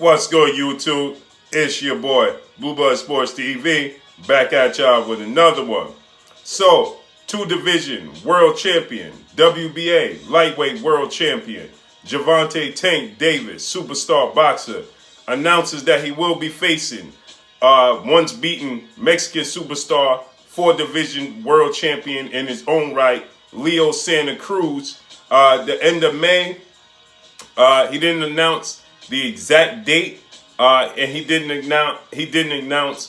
What's good, YouTube? It's your boy, Blue Blood Sports TV, back at y'all with another one. So, two division world champion, WBA lightweight world champion, Gervonta Tank Davis, superstar boxer, announces that he will be facing once beaten Mexican superstar, four division world champion in his own right, Leo Santa Cruz, the end of May. He didn't announce the exact date, and he didn't announce,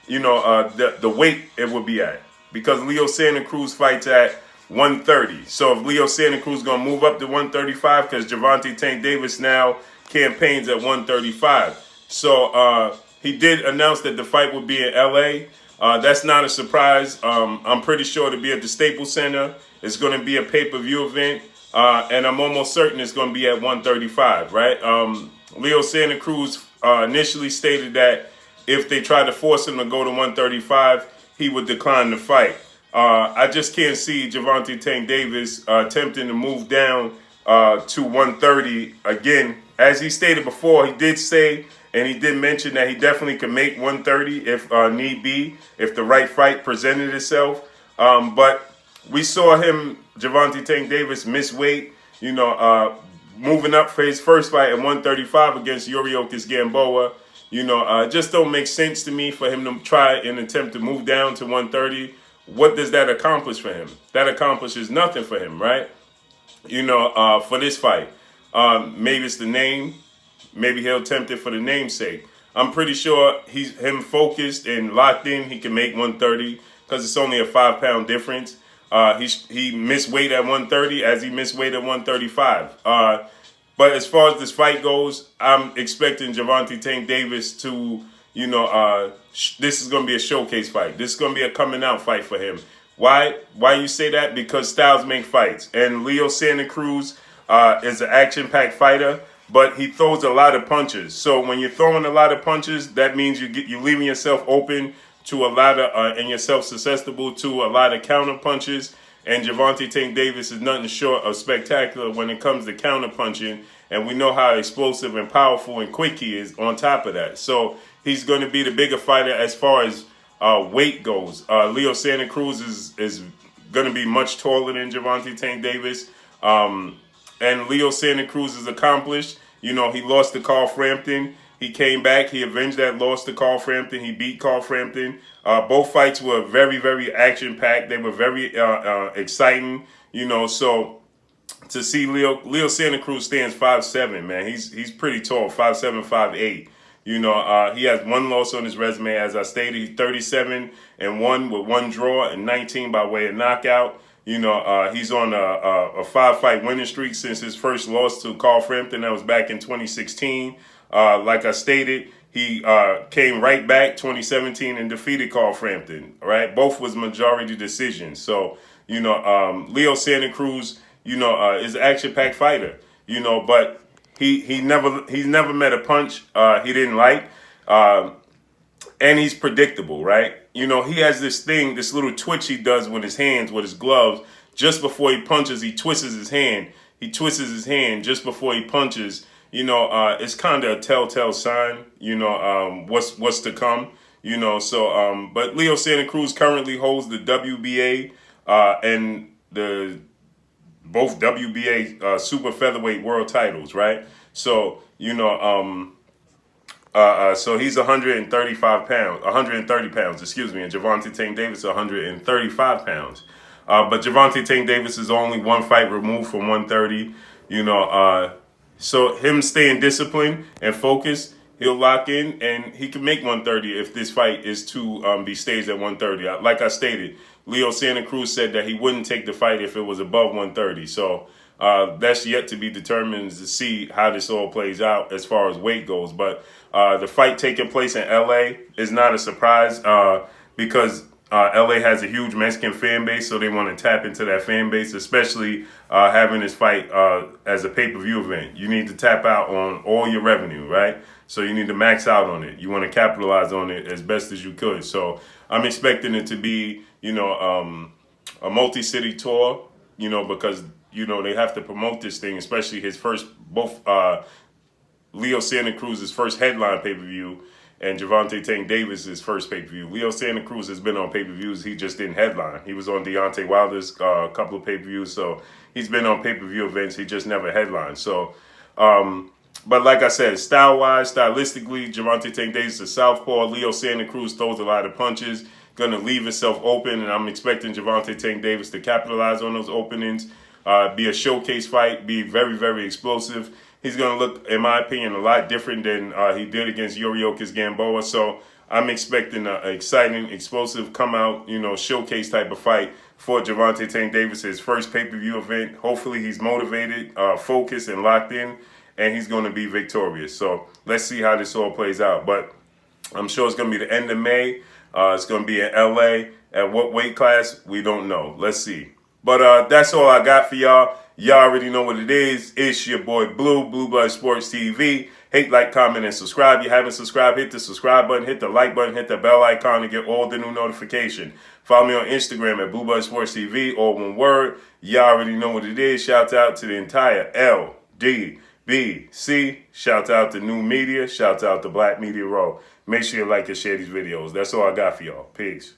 the weight it would be at, because Leo Santa Cruz fights at 130. So if Leo Santa Cruz is gonna move up to 135, because Gervonta Tank Davis now campaigns at 135. So he did announce that the fight would be in LA. That's not a surprise. I'm pretty sure to be at the Staples Center. It's going to be a pay-per-view event. And I'm almost certain it's going to be at 135, right? Leo Santa Cruz initially stated that if they tried to force him to go to 135, he would decline the fight. I just can't see Gervonta Tank Davis attempting to move down to 130 again. As he stated before, he did say, and he did mention that he definitely can make 130 if need be, if the right fight presented itself. But we saw him, Gervonta Tank Davis, miss weight, moving up for his first fight at 135 against Yuriorkis Gamboa. Just don't make sense to me for him to try and attempt to move down to 130. What does that accomplish for him? That accomplishes nothing for him, right? For this fight. Maybe it's the name. Maybe he'll attempt it for the name's sake. I'm pretty sure he's focused and locked in. He can make 130 because it's only a 5-pound difference. He missed weight at 130 as he missed weight at 135. But as far as this fight goes, I'm expecting Gervonta Tank Davis to, this is going to be a showcase fight. This is going to be a coming out fight for him. Why you say that? Because styles make fights. And Leo Santa Cruz is an action-packed fighter, but he throws a lot of punches. So when you're throwing a lot of punches, that means you're leaving yourself open to a lot of, and yourself susceptible to a lot of counter punches. And Gervonta Tank Davis is nothing short of spectacular when it comes to counter punching. And we know how explosive and powerful and quick he is on top of that. So he's going to be the bigger fighter as far as weight goes. Leo Santa Cruz is going to be much taller than Gervonta Tank Davis. And Leo Santa Cruz is accomplished. He lost to Carl Frampton. He came back. He avenged that loss to Carl Frampton. He beat Carl Frampton. Both fights were very, very action-packed. They were very exciting. So to see Leo Santa Cruz stands 5'7", man. He's pretty tall, 5'7", 5'8". He has one loss on his resume, as I stated. He's 37-1 with one draw and 19 by way of knockout. He's on a 5-fight winning streak since his first loss to Carl Frampton. That was back in 2016. Like I stated, he came right back 2017 and defeated Carl Frampton. Right, both was majority decisions. So Leo Santa Cruz, is an action-packed fighter. But he's never met a punch he didn't like, and he's predictable. Right, he has this little twitch he does with his hands, with his gloves. Just before he punches, he twists his hand. He twists his hand just before he punches. It's kind of a telltale sign, what's to come, but Leo Santa Cruz currently holds the WBA and the both WBA super featherweight world titles, right? So, so he's 130 pounds, excuse me, and Gervonta Tank Davis is 135 pounds. But Gervonta Tank Davis is only one fight removed from 130, So him staying disciplined and focused, he'll lock in, and he can make 130 if this fight is to be staged at 130. Like I stated, Leo Santa Cruz said that he wouldn't take the fight if it was above 130. So that's yet to be determined to see how this all plays out as far as weight goes. But the fight taking place in LA is not a surprise because LA has a huge Mexican fan base, so they want to tap into that fan base, especially having this fight as a pay-per-view event. You need to tap out on all your revenue, right? So you need to max out on it. You want to capitalize on it as best as you could. So I'm expecting it to be, a multi-city tour, because, they have to promote this thing, especially his first, both Leo Santa Cruz's first headline pay-per-view and Gervonta Tank Davis's first pay-per-view. Leo Santa Cruz has been on pay-per-views. He just didn't headline. He was on Deontay Wilder's couple of pay-per-views, so he's been on pay-per-view events. He just never headlined. So, but like I said, style-wise, stylistically, Gervonta Tank Davis is southpaw. Leo Santa Cruz throws a lot of punches, going to leave himself open, and I'm expecting Gervonta Tank Davis to capitalize on those openings, be a showcase fight, be very, very explosive. He's going to look, in my opinion, a lot different than he did against Yuriorkis Gamboa. So I'm expecting an exciting, explosive, come out, showcase type of fight for Gervonta Tank Davis, his first pay-per-view event. Hopefully he's motivated, focused, and locked in, and he's going to be victorious. So let's see how this all plays out. But I'm sure it's going to be the end of May. It's going to be in LA. At what weight class? We don't know. Let's see. But that's all I got for y'all. Y'all already know what it is. It's your boy Blue, Blue Blood Sports TV. Hate, like, comment, and subscribe. If you haven't subscribed, hit the subscribe button, hit the like button, hit the bell icon to get all the new notification. Follow me on Instagram at Blue Blood Sports TV, all one word. Y'all already know what it is. Shout out to the entire LDBC. Shout out to New Media. Shout out to Black Media Row. Make sure you like and share these videos. That's all I got for y'all. Peace.